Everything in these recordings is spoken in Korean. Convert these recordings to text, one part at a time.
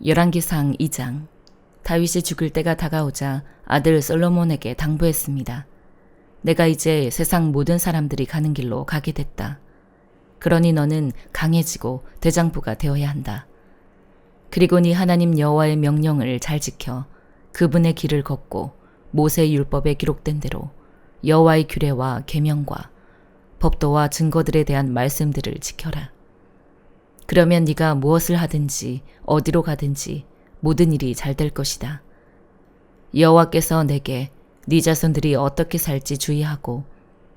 열왕기상 2장. 다윗이 죽을 때가 다가오자 아들 솔로몬에게 당부했습니다. 내가 이제 세상 모든 사람들이 가는 길로 가게 됐다. 그러니 너는 강해지고 대장부가 되어야 한다. 그리고 네 하나님 여호와의 명령을 잘 지켜 그분의 길을 걷고 모세의 율법에 기록된 대로 여호와의 규례와 계명과 법도와 증거들에 대한 말씀들을 지켜라. 그러면 네가 무엇을 하든지 어디로 가든지 모든 일이 잘 될 것이다. 여호와께서 내게 네 자손들이 어떻게 살지 주의하고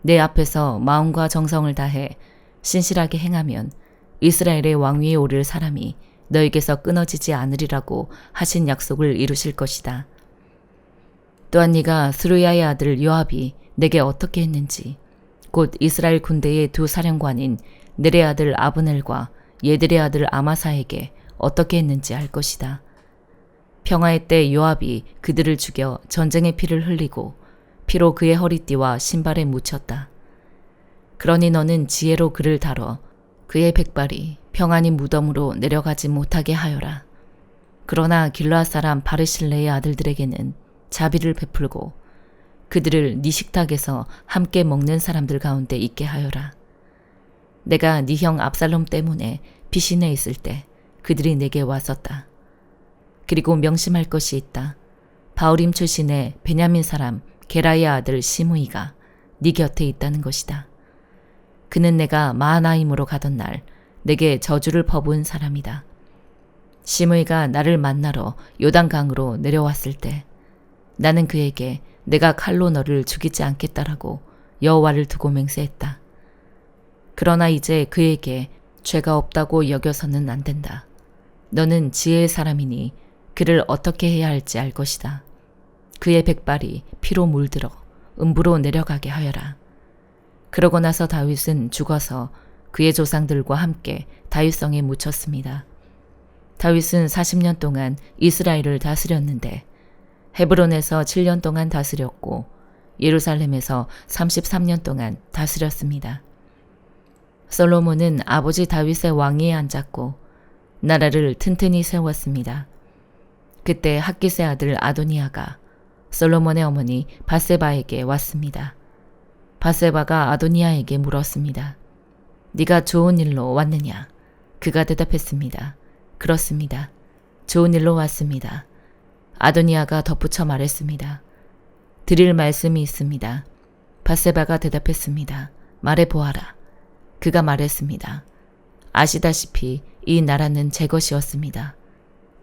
내 앞에서 마음과 정성을 다해 신실하게 행하면 이스라엘의 왕위에 오를 사람이 너에게서 끊어지지 않으리라고 하신 약속을 이루실 것이다. 또한 네가 스루야의 아들 요압이 내게 어떻게 했는지 곧 이스라엘 군대의 두 사령관인 넬의 아들 아브넬과 예들의 아들 아마사에게 어떻게 했는지 알 것이다. 평화의 때 요압이 그들을 죽여 전쟁의 피를 흘리고 피로 그의 허리띠와 신발에 묻혔다. 그러니 너는 지혜로 그를 다뤄 그의 백발이 평안히 무덤으로 내려가지 못하게 하여라. 그러나 길르앗 사람 바르실레의 아들들에게는 자비를 베풀고 그들을 네 식탁에서 함께 먹는 사람들 가운데 있게 하여라. 내가 네 형 압살롬 때문에 피신해 있을 때 그들이 내게 왔었다. 그리고 명심할 것이 있다. 바울임 출신의 베냐민 사람 게라의 아들 시므이가 네 곁에 있다는 것이다. 그는 내가 마하나임으로 가던 날 내게 저주를 퍼부은 사람이다. 시므이가 나를 만나러 요단강으로 내려왔을 때 나는 그에게 내가 칼로 너를 죽이지 않겠다라고 여호와를 두고 맹세했다. 그러나 이제 그에게 죄가 없다고 여겨서는 안 된다. 너는 지혜의 사람이니 그를 어떻게 해야 할지 알 것이다. 그의 백발이 피로 물들어 음부로 내려가게 하여라. 그러고 나서 다윗은 죽어서 그의 조상들과 함께 다윗성에 묻혔습니다. 다윗은 40년 동안 이스라엘을 다스렸는데 헤브론에서 7년 동안 다스렸고 예루살렘에서 33년 동안 다스렸습니다. 솔로몬은 아버지 다윗의 왕위에 앉았고 나라를 튼튼히 세웠습니다. 그때 핫깃의 아들 아도니아가 솔로몬의 어머니 밧세바에게 왔습니다. 밧세바가 아도니아에게 물었습니다. 네가 좋은 일로 왔느냐? 그가 대답했습니다. 그렇습니다. 좋은 일로 왔습니다. 아도니아가 덧붙여 말했습니다. 드릴 말씀이 있습니다. 밧세바가 대답했습니다. 말해보아라. 그가 말했습니다. 아시다시피 이 나라는 제 것이었습니다.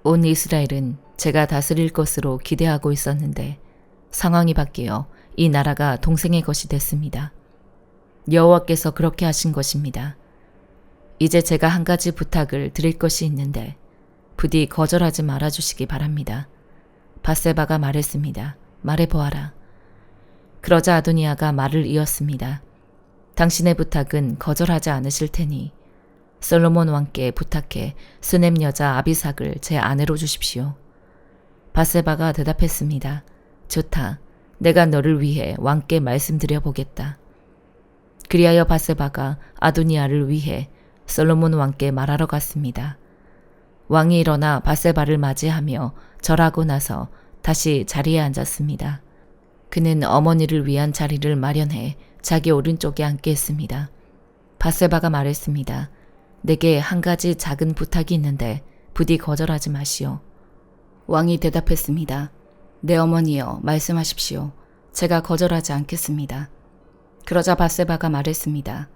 온 이스라엘은 제가 다스릴 것으로 기대하고 있었는데 상황이 바뀌어 이 나라가 동생의 것이 됐습니다. 여호와께서 그렇게 하신 것입니다. 이제 제가 한 가지 부탁을 드릴 것이 있는데 부디 거절하지 말아주시기 바랍니다. 밧세바가 말했습니다. 말해보아라. 그러자 아도니아가 말을 이었습니다. 당신의 부탁은 거절하지 않으실 테니 솔로몬 왕께 부탁해 스넴 여자 아비삭을 제 아내로 주십시오. 밧세바가 대답했습니다. 좋다. 내가 너를 위해 왕께 말씀드려 보겠다. 그리하여 밧세바가 아도니아를 위해 솔로몬 왕께 말하러 갔습니다. 왕이 일어나 밧세바를 맞이하며 절하고 나서 다시 자리에 앉았습니다. 그는 어머니를 위한 자리를 마련해 자기 오른쪽에 앉게 했습니다. 밧세바가 말했습니다. 내게 한 가지 작은 부탁이 있는데 부디 거절하지 마시오. 왕이 대답했습니다. 내 어머니여 말씀하십시오. 제가 거절하지 않겠습니다. 그러자 밧세바가 말했습니다.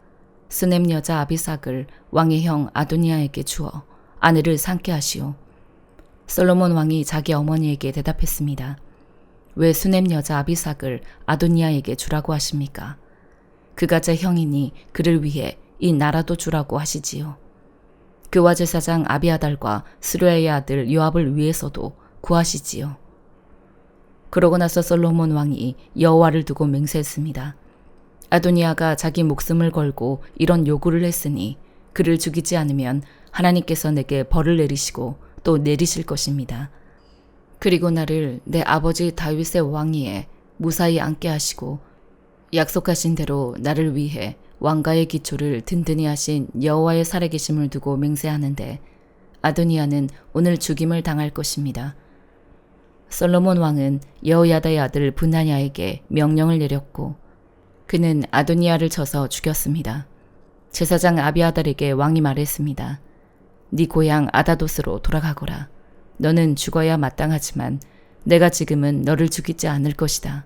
스넴 여자 아비삭을 왕의 형 아도니아에게 주어 아내를 상케 하시오. 솔로몬 왕이 자기 어머니에게 대답했습니다. 왜 수넴 여자 아비삭을 아도니아에게 주라고 하십니까? 그가 제 형이니 그를 위해 이 나라도 주라고 하시지요. 그와 제사장 아비아달과 스루야의 아들 요압을 위해서도 구하시지요. 그러고 나서 솔로몬 왕이 여호와를 두고 맹세했습니다. 아도니아가 자기 목숨을 걸고 이런 요구를 했으니 그를 죽이지 않으면 하나님께서 내게 벌을 내리시고 또 내리실 것입니다. 그리고 나를 내 아버지 다윗의 왕위에 무사히 앉게 하시고 약속하신 대로 나를 위해 왕가의 기초를 든든히 하신 여호와의 살아계심을 두고 맹세하는데 아도니아는 오늘 죽임을 당할 것입니다. 솔로몬 왕은 여호야다의 아들 브나야에게 명령을 내렸고 그는 아도니아를 쳐서 죽였습니다. 제사장 아비아달에게 왕이 말했습니다. 네 고향 아다돗으로 돌아가거라. 너는 죽어야 마땅하지만 내가 지금은 너를 죽이지 않을 것이다.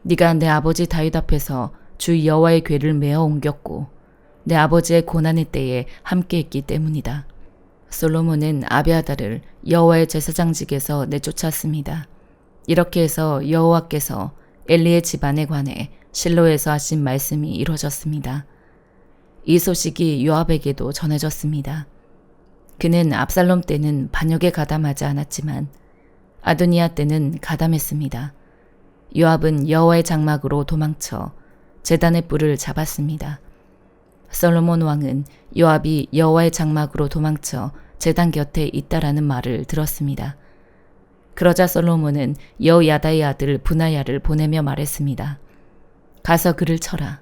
네가 내 아버지 다윗 앞에서 주 여호와의 궤를 메어 옮겼고 내 아버지의 고난의 때에 함께했기 때문이다. 솔로몬은 아비아달을 여호와의 제사장직에서 내쫓았습니다. 이렇게 해서 여호와께서 엘리의 집안에 관해 실로에서 하신 말씀이 이루어졌습니다. 이 소식이 요압에게도 전해졌습니다. 그는 압살롬 때는 반역에 가담하지 않았지만 아도니아 때는 가담했습니다. 요압은 여호와의 장막으로 도망쳐 제단의 뿔을 잡았습니다. 솔로몬 왕은 요압이 여호와의 장막으로 도망쳐 제단 곁에 있다라는 말을 들었습니다. 그러자 솔로몬은 여호야다의 아들 브나야를 보내며 말했습니다. 가서 그를 쳐라.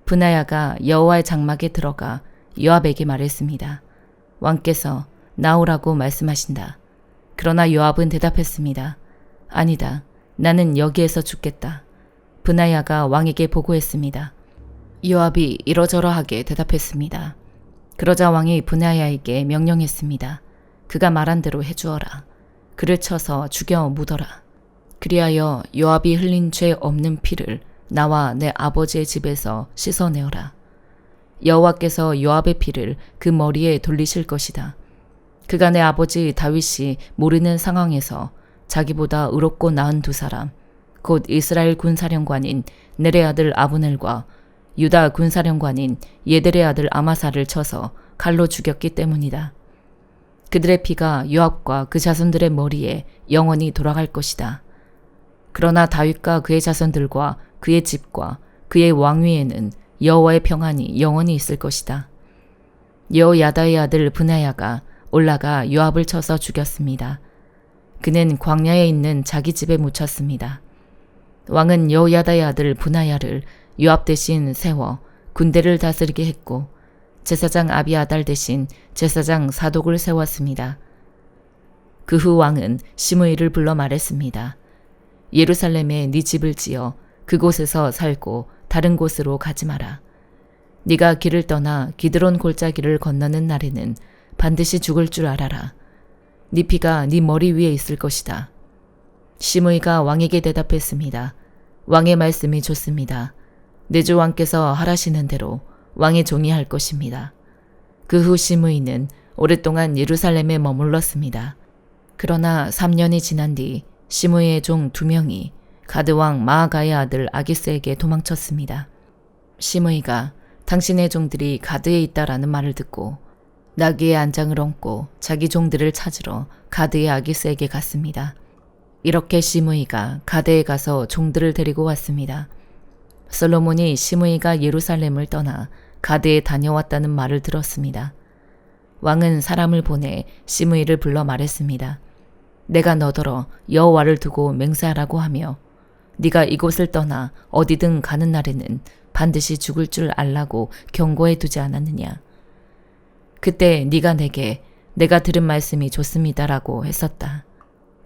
브나야가 여호와의 장막에 들어가 요압에게 말했습니다. 왕께서 나오라고 말씀하신다. 그러나 요압은 대답했습니다. 아니다. 나는 여기에서 죽겠다. 브나야가 왕에게 보고했습니다. 요압이 이러저러하게 대답했습니다. 그러자 왕이 브나야에게 명령했습니다. 그가 말한 대로 해주어라. 그를 쳐서 죽여 묻어라. 그리하여 요압이 흘린 죄 없는 피를 나와 내 아버지의 집에서 씻어내어라. 여호와께서 요압의 피를 그 머리에 돌리실 것이다. 그가 내 아버지 다윗이 모르는 상황에서 자기보다 의롭고 나은 두 사람, 곧 이스라엘 군사령관인 넬의 아들 아브넬과 유다 군사령관인 예델의 아들 아마사를 쳐서 칼로 죽였기 때문이다. 그들의 피가 요압과 그 자손들의 머리에 영원히 돌아갈 것이다. 그러나 다윗과 그의 자손들과 그의 집과 그의 왕위에는 여호와의 평안이 영원히 있을 것이다. 여호야다의 아들 브나야가 올라가 요압을 쳐서 죽였습니다. 그는 광야에 있는 자기 집에 묻혔습니다. 왕은 여호야다의 아들 브나야를 요압 대신 세워 군대를 다스리게 했고 제사장 아비아달 대신 제사장 사독을 세웠습니다. 그 후 왕은 시므이를 불러 말했습니다. 예루살렘에 네 집을 지어 그곳에서 살고 다른 곳으로 가지 마라. 네가 길을 떠나 기드론 골짜기를 건너는 날에는 반드시 죽을 줄 알아라. 네 피가 네 머리 위에 있을 것이다. 시므이가 왕에게 대답했습니다. 왕의 말씀이 좋습니다. 내 주 왕께서 하라시는 대로 왕의 종이 할 것입니다. 그 후 시므이는 오랫동안 예루살렘에 머물렀습니다. 그러나 3년이 지난 뒤 시므이의 종 2명이 가드왕 마아가의 아들 아기스에게 도망쳤습니다. 시므이가 당신의 종들이 가드에 있다라는 말을 듣고 나귀의 안장을 얹고 자기 종들을 찾으러 가드의 아기스에게 갔습니다. 이렇게 시므이가 가드에 가서 종들을 데리고 왔습니다. 솔로몬이 시므이가 예루살렘을 떠나 가드에 다녀왔다는 말을 들었습니다. 왕은 사람을 보내 시므이를 불러 말했습니다. 내가 너더러 여호와를 두고 맹세하라고 하며 네가 이곳을 떠나 어디든 가는 날에는 반드시 죽을 줄 알라고 경고해 두지 않았느냐. 그때 네가 내게 내가 들은 말씀이 좋습니다라고 했었다.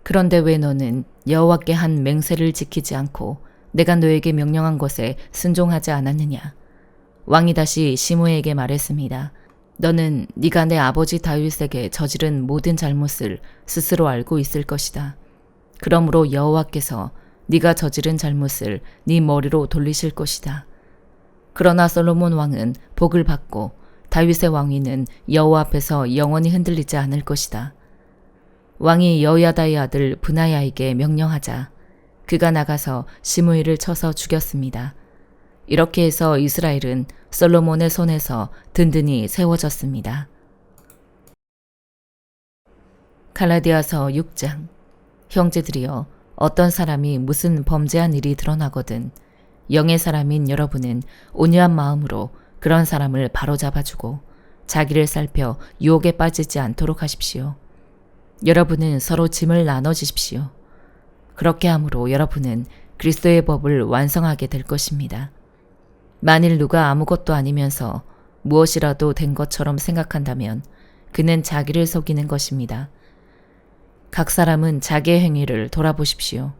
그런데 왜 너는 여호와께 한 맹세를 지키지 않고 내가 너에게 명령한 것에 순종하지 않았느냐. 왕이 다시 시므이에게 말했습니다. 너는 네가 내 아버지 다윗에게 저지른 모든 잘못을 스스로 알고 있을 것이다. 그러므로 여호와께서 네가 저지른 잘못을 네 머리로 돌리실 것이다. 그러나 솔로몬 왕은 복을 받고 다윗의 왕위는 여호와 앞에서 영원히 흔들리지 않을 것이다. 왕이 여호야다의 아들 브나야에게 명령하자 그가 나가서 시므이를 쳐서 죽였습니다. 이렇게 해서 이스라엘은 솔로몬의 손에서 든든히 세워졌습니다. 갈라디아서 6장. 형제들이여, 어떤 사람이 무슨 범죄한 일이 드러나거든 영의 사람인 여러분은 온유한 마음으로 그런 사람을 바로잡아주고 자기를 살펴 유혹에 빠지지 않도록 하십시오. 여러분은 서로 짐을 나눠주십시오. 그렇게 함으로 여러분은 그리스도의 법을 완성하게 될 것입니다. 만일 누가 아무것도 아니면서 무엇이라도 된 것처럼 생각한다면 그는 자기를 속이는 것입니다. 각 사람은 자기의 행위를 돌아보십시오.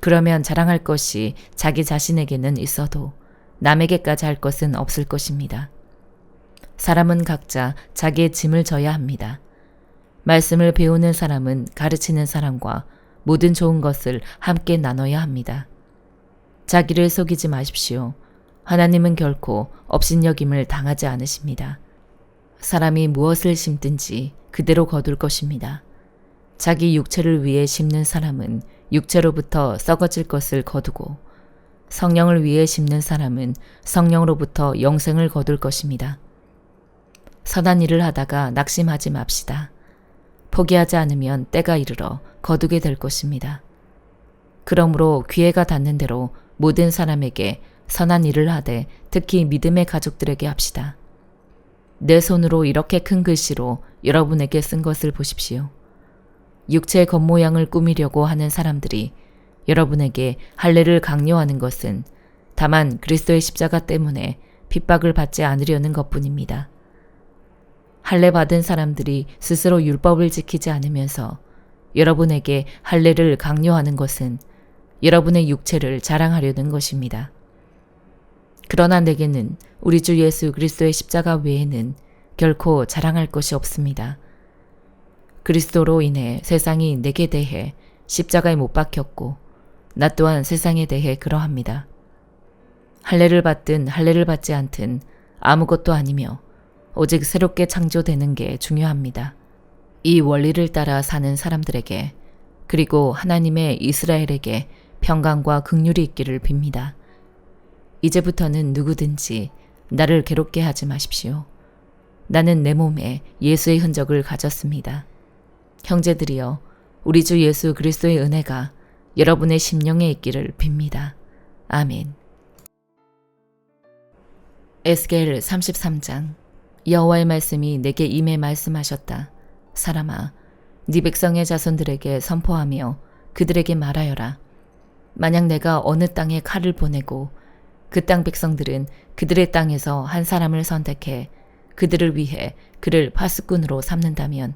그러면 자랑할 것이 자기 자신에게는 있어도 남에게까지 할 것은 없을 것입니다. 사람은 각자 자기의 짐을 져야 합니다. 말씀을 배우는 사람은 가르치는 사람과 모든 좋은 것을 함께 나눠야 합니다. 자기를 속이지 마십시오. 하나님은 결코 업신여김을 당하지 않으십니다. 사람이 무엇을 심든지 그대로 거둘 것입니다. 자기 육체를 위해 심는 사람은 육체로부터 썩어질 것을 거두고 성령을 위해 심는 사람은 성령으로부터 영생을 거둘 것입니다. 선한 일을 하다가 낙심하지 맙시다. 포기하지 않으면 때가 이르러 거두게 될 것입니다. 그러므로 기회가 닿는 대로 모든 사람에게 선한 일을 하되 특히 믿음의 가족들에게 합시다. 내 손으로 이렇게 큰 글씨로 여러분에게 쓴 것을 보십시오. 육체의 겉모양을 꾸미려고 하는 사람들이 여러분에게 할례를 강요하는 것은 다만 그리스도의 십자가 때문에 핍박을 받지 않으려는 것뿐입니다. 할례 받은 사람들이 스스로 율법을 지키지 않으면서 여러분에게 할례를 강요하는 것은 여러분의 육체를 자랑하려는 것입니다. 그러나 내게는 우리 주 예수 그리스도의 십자가 외에는 결코 자랑할 것이 없습니다. 그리스도로 인해 세상이 내게 대해 십자가에 못 박혔고 나 또한 세상에 대해 그러합니다. 할례를 받든 할례를 받지 않든 아무것도 아니며 오직 새롭게 창조되는 게 중요합니다. 이 원리를 따라 사는 사람들에게 그리고 하나님의 이스라엘에게 평강과 긍휼이 있기를 빕니다. 이제부터는 누구든지 나를 괴롭게 하지 마십시오. 나는 내 몸에 예수의 흔적을 가졌습니다. 형제들이여, 우리 주 예수 그리스도의 은혜가 여러분의 심령에 있기를 빕니다. 아멘. 에스겔 33장. 여호와의 말씀이 내게 임해 말씀하셨다. 사람아, 네 백성의 자손들에게 선포하며 그들에게 말하여라. 만약 내가 어느 땅에 칼을 보내고 그 땅 백성들은 그들의 땅에서 한 사람을 선택해 그들을 위해 그를 파수꾼으로 삼는다면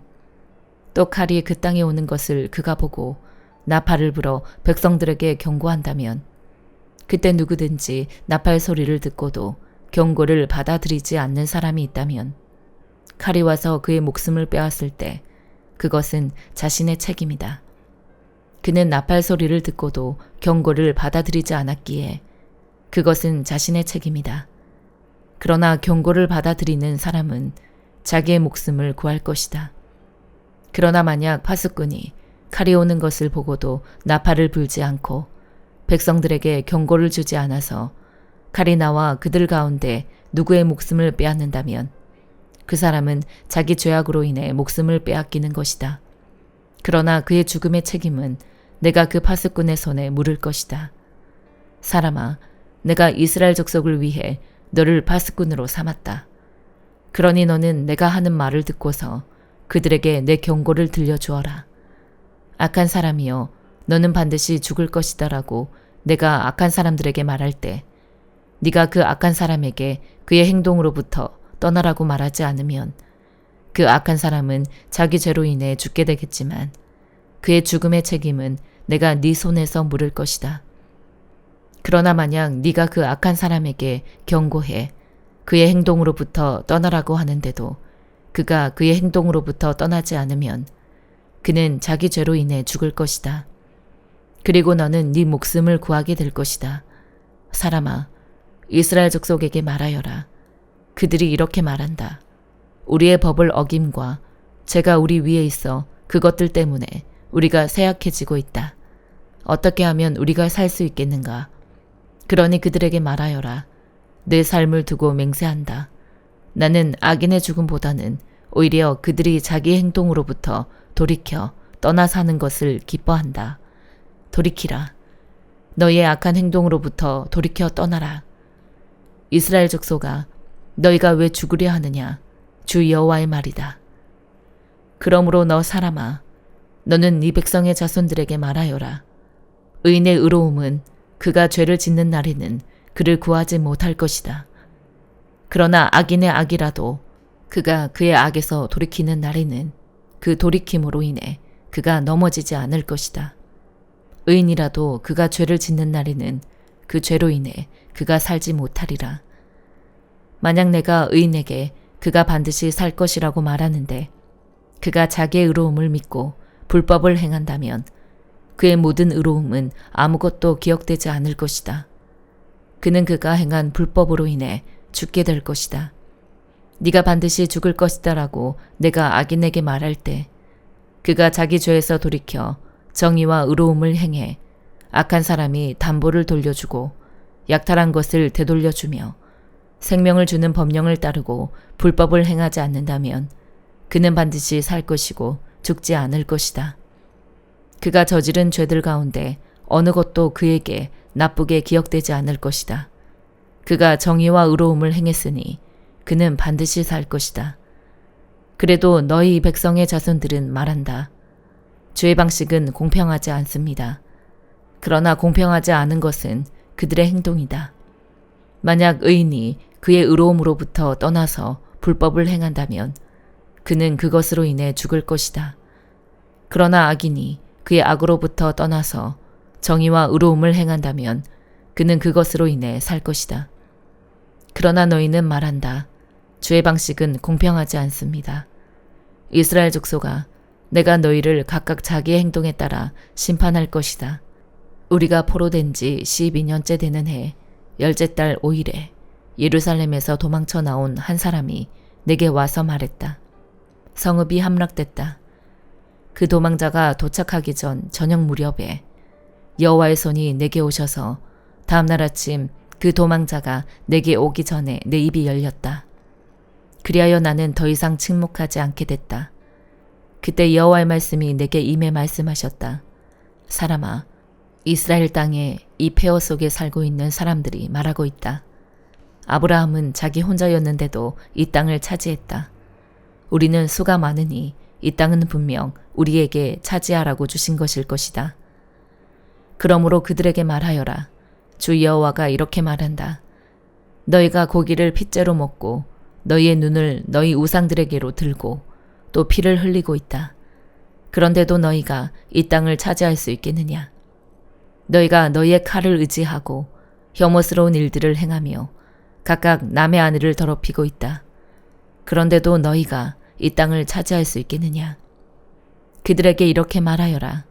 또 칼이 그 땅에 오는 것을 그가 보고 나팔을 불어 백성들에게 경고한다면 그때 누구든지 나팔 소리를 듣고도 경고를 받아들이지 않는 사람이 있다면 칼이 와서 그의 목숨을 빼앗을 때 그것은 자신의 책임이다. 그는 나팔 소리를 듣고도 경고를 받아들이지 않았기에 그것은 자신의 책임이다. 그러나 경고를 받아들이는 사람은 자기의 목숨을 구할 것이다. 그러나 만약 파수꾼이 칼이 오는 것을 보고도 나팔을 불지 않고 백성들에게 경고를 주지 않아서 칼이 나와 그들 가운데 누구의 목숨을 빼앗는다면 그 사람은 자기 죄악으로 인해 목숨을 빼앗기는 것이다. 그러나 그의 죽음의 책임은 내가 그 파수꾼의 손에 물을 것이다. 사람아, 내가 이스라엘 족속을 위해 너를 파수꾼으로 삼았다. 그러니 너는 내가 하는 말을 듣고서 그들에게 내 경고를 들려주어라. 악한 사람이여, 너는 반드시 죽을 것이다라고 내가 악한 사람들에게 말할 때 네가 그 악한 사람에게 그의 행동으로부터 떠나라고 말하지 않으면 그 악한 사람은 자기 죄로 인해 죽게 되겠지만 그의 죽음의 책임은 내가 네 손에서 물을 것이다. 그러나 만약 네가 그 악한 사람에게 경고해 그의 행동으로부터 떠나라고 하는데도 그가 그의 행동으로부터 떠나지 않으면 그는 자기 죄로 인해 죽을 것이다. 그리고 너는 네 목숨을 구하게 될 것이다. 사람아, 이스라엘 족속에게 말하여라. 그들이 이렇게 말한다. 우리의 법을 어김과 죄가 우리 위에 있어 그것들 때문에 우리가 쇠약해지고 있다. 어떻게 하면 우리가 살 수 있겠는가? 그러니 그들에게 말하여라. 내 삶을 두고 맹세한다. 나는 악인의 죽음보다는 오히려 그들이 자기 행동으로부터 돌이켜 떠나 사는 것을 기뻐한다. 돌이키라. 너희의 악한 행동으로부터 돌이켜 떠나라. 이스라엘 족속아, 너희가 왜 죽으려 하느냐? 주 여호와의 말이다. 그러므로 너 사람아, 너는 네 백성의 자손들에게 말하여라. 의인의 의로움은 그가 죄를 짓는 날에는 그를 구하지 못할 것이다. 그러나 악인의 악이라도 그가 그의 악에서 돌이키는 날에는 그 돌이킴으로 인해 그가 넘어지지 않을 것이다. 의인이라도 그가 죄를 짓는 날에는 그 죄로 인해 그가 살지 못하리라. 만약 내가 의인에게 그가 반드시 살 것이라고 말하는데 그가 자기의 의로움을 믿고 불법을 행한다면 그의 모든 의로움은 아무것도 기억되지 않을 것이다. 그는 그가 행한 불법으로 인해 죽게 될 것이다. 네가 반드시 죽을 것이다 라고 내가 악인에게 말할 때 그가 자기 죄에서 돌이켜 정의와 의로움을 행해 악한 사람이 담보를 돌려주고 약탈한 것을 되돌려주며 생명을 주는 법령을 따르고 불법을 행하지 않는다면 그는 반드시 살 것이고 죽지 않을 것이다. 그가 저지른 죄들 가운데 어느 것도 그에게 나쁘게 기억되지 않을 것이다. 그가 정의와 의로움을 행했으니 그는 반드시 살 것이다. 그래도 너희 백성의 자손들은 말한다. 죄의 방식은 공평하지 않습니다. 그러나 공평하지 않은 것은 그들의 행동이다. 만약 의인이 그의 의로움으로부터 떠나서 불법을 행한다면 그는 그것으로 인해 죽을 것이다. 그러나 악인이 그의 악으로부터 떠나서 정의와 의로움을 행한다면 그는 그것으로 인해 살 것이다. 그러나 너희는 말한다. 주의 방식은 공평하지 않습니다. 이스라엘 족속아, 내가 너희를 각각 자기의 행동에 따라 심판할 것이다. 우리가 포로된 지 12년째 되는 해 열째 달 5일에 예루살렘에서 도망쳐 나온 한 사람이 내게 와서 말했다. 성읍이 함락됐다. 그 도망자가 도착하기 전 저녁 무렵에 여호와의 손이 내게 오셔서 다음날 아침 그 도망자가 내게 오기 전에 내 입이 열렸다. 그리하여 나는 더 이상 침묵하지 않게 됐다. 그때 여호와의 말씀이 내게 임해 말씀하셨다. 사람아, 이스라엘 땅에 이 폐허 속에 살고 있는 사람들이 말하고 있다. 아브라함은 자기 혼자였는데도 이 땅을 차지했다. 우리는 수가 많으니 이 땅은 분명 우리에게 차지하라고 주신 것일 것이다. 그러므로 그들에게 말하여라. 주 여호와가 이렇게 말한다. 너희가 고기를 핏째로 먹고 너희의 눈을 너희 우상들에게로 들고 또 피를 흘리고 있다. 그런데도 너희가 이 땅을 차지할 수 있겠느냐? 너희가 너희의 칼을 의지하고 혐오스러운 일들을 행하며 각각 남의 아내를 더럽히고 있다. 그런데도 너희가 이 땅을 차지할 수 있겠느냐? 그들에게 이렇게 말하여라.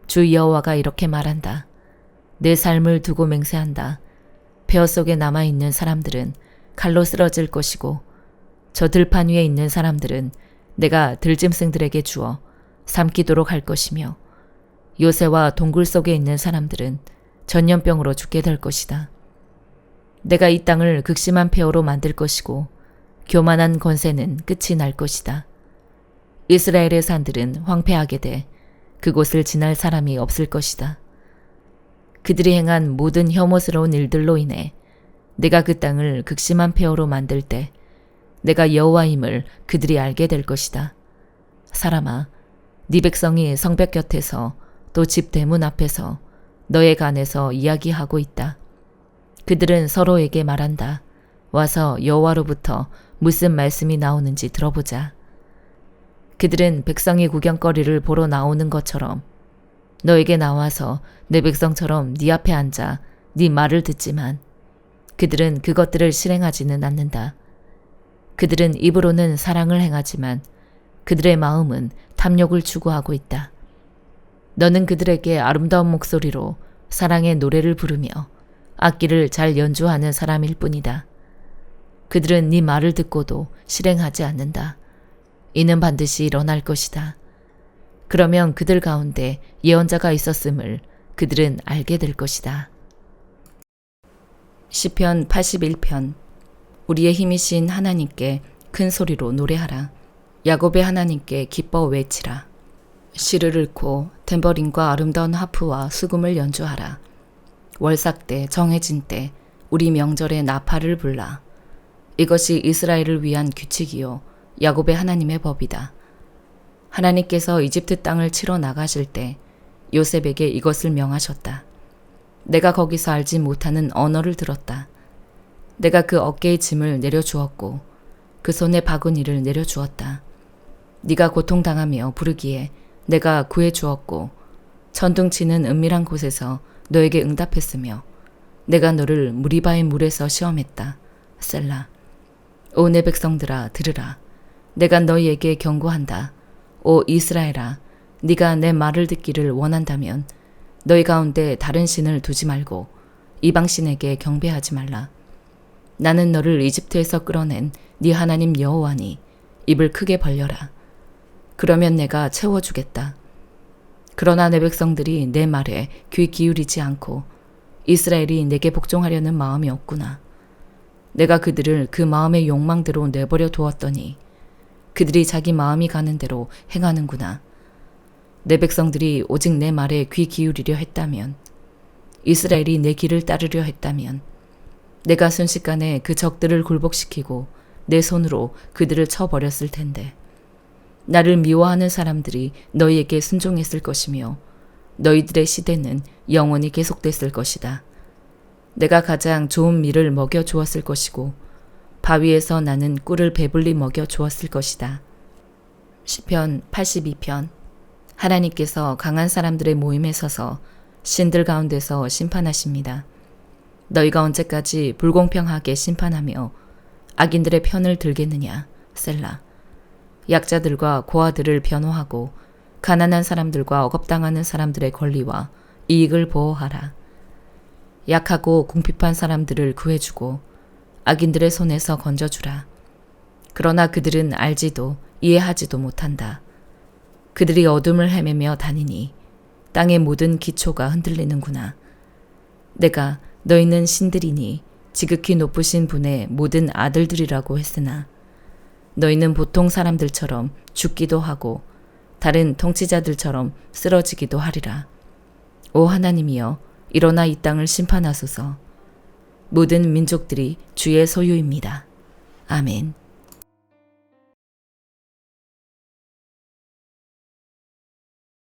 주 여호와가 이렇게 말한다. 내 삶을 두고 맹세한다. 폐허 속에 남아있는 사람들은 칼로 쓰러질 것이고 저 들판 위에 있는 사람들은 내가 들짐승들에게 주어 삼키도록 할 것이며 요새와 동굴 속에 있는 사람들은 전염병으로 죽게 될 것이다. 내가 이 땅을 극심한 폐허로 만들 것이고 교만한 권세는 끝이 날 것이다. 이스라엘의 산들은 황폐하게 돼 그곳을 지날 사람이 없을 것이다. 그들이 행한 모든 혐오스러운 일들로 인해 내가 그 땅을 극심한 폐허로 만들 때 내가 여호와임을 그들이 알게 될 것이다. 사람아, 네 백성이 성벽 곁에서 또 집 대문 앞에서 너의 간에서 이야기하고 있다. 그들은 서로에게 말한다. 와서 여호와로부터 무슨 말씀이 나오는지 들어보자. 그들은 백성이 구경거리를 보러 나오는 것처럼 너에게 나와서 내 백성처럼 네 앞에 앉아 네 말을 듣지만 그들은 그것들을 실행하지는 않는다. 그들은 입으로는 사랑을 행하지만 그들의 마음은 탐욕을 추구하고 있다. 너는 그들에게 아름다운 목소리로 사랑의 노래를 부르며 악기를 잘 연주하는 사람일 뿐이다. 그들은 네 말을 듣고도 실행하지 않는다. 이는 반드시 일어날 것이다. 그러면 그들 가운데 예언자가 있었음을 그들은 알게 될 것이다. 시편 81편. 우리의 힘이신 하나님께 큰 소리로 노래하라. 야곱의 하나님께 기뻐 외치라. 시를 읊고 탬버린과 아름다운 하프와 수금을 연주하라. 월삭 때 정해진 때 우리 명절에 나팔을 불라. 이것이 이스라엘을 위한 규칙이요 야곱의 하나님의 법이다. 하나님께서 이집트 땅을 치러 나가실 때 요셉에게 이것을 명하셨다. 내가 거기서 알지 못하는 언어를 들었다. 내가 그 어깨의 짐을 내려주었고 그 손에 바구니를 내려주었다. 네가 고통당하며 부르기에 내가 구해주었고 천둥치는 은밀한 곳에서 너에게 응답했으며 내가 너를 무리바의 물에서 시험했다. 셀라. 오 내 백성들아 들으라. 내가 너희에게 경고한다. 오 이스라엘아, 네가 내 말을 듣기를 원한다면 너희 가운데 다른 신을 두지 말고 이방신에게 경배하지 말라. 나는 너를 이집트에서 끌어낸 네 하나님 여호와니 입을 크게 벌려라. 그러면 내가 채워주겠다. 그러나 내 백성들이 내 말에 귀 기울이지 않고 이스라엘이 내게 복종하려는 마음이 없구나. 내가 그들을 그 마음의 욕망대로 내버려 두었더니 그들이 자기 마음이 가는 대로 행하는구나. 내 백성들이 오직 내 말에 귀 기울이려 했다면, 이스라엘이 내 길을 따르려 했다면 내가 순식간에 그 적들을 굴복시키고 내 손으로 그들을 쳐버렸을 텐데, 나를 미워하는 사람들이 너희에게 순종했을 것이며 너희들의 시대는 영원히 계속됐을 것이다. 내가 가장 좋은 밀을 먹여 주었을 것이고 바위에서 나는 꿀을 배불리 먹여 주었을 것이다. 시편 82편. 하나님께서 강한 사람들의 모임에 서서 신들 가운데서 심판하십니다. 너희가 언제까지 불공평하게 심판하며 악인들의 편을 들겠느냐. 셀라. 약자들과 고아들을 변호하고 가난한 사람들과 억압당하는 사람들의 권리와 이익을 보호하라. 약하고 궁핍한 사람들을 구해주고 악인들의 손에서 건져주라. 그러나 그들은 알지도 이해하지도 못한다. 그들이 어둠을 헤매며 다니니 땅의 모든 기초가 흔들리는구나. 내가 너희는 신들이니 지극히 높으신 분의 모든 아들들이라고 했으나 너희는 보통 사람들처럼 죽기도 하고 다른 통치자들처럼 쓰러지기도 하리라. 오 하나님이여, 일어나 이 땅을 심판하소서. 모든 민족들이 주의 소유입니다. 아멘.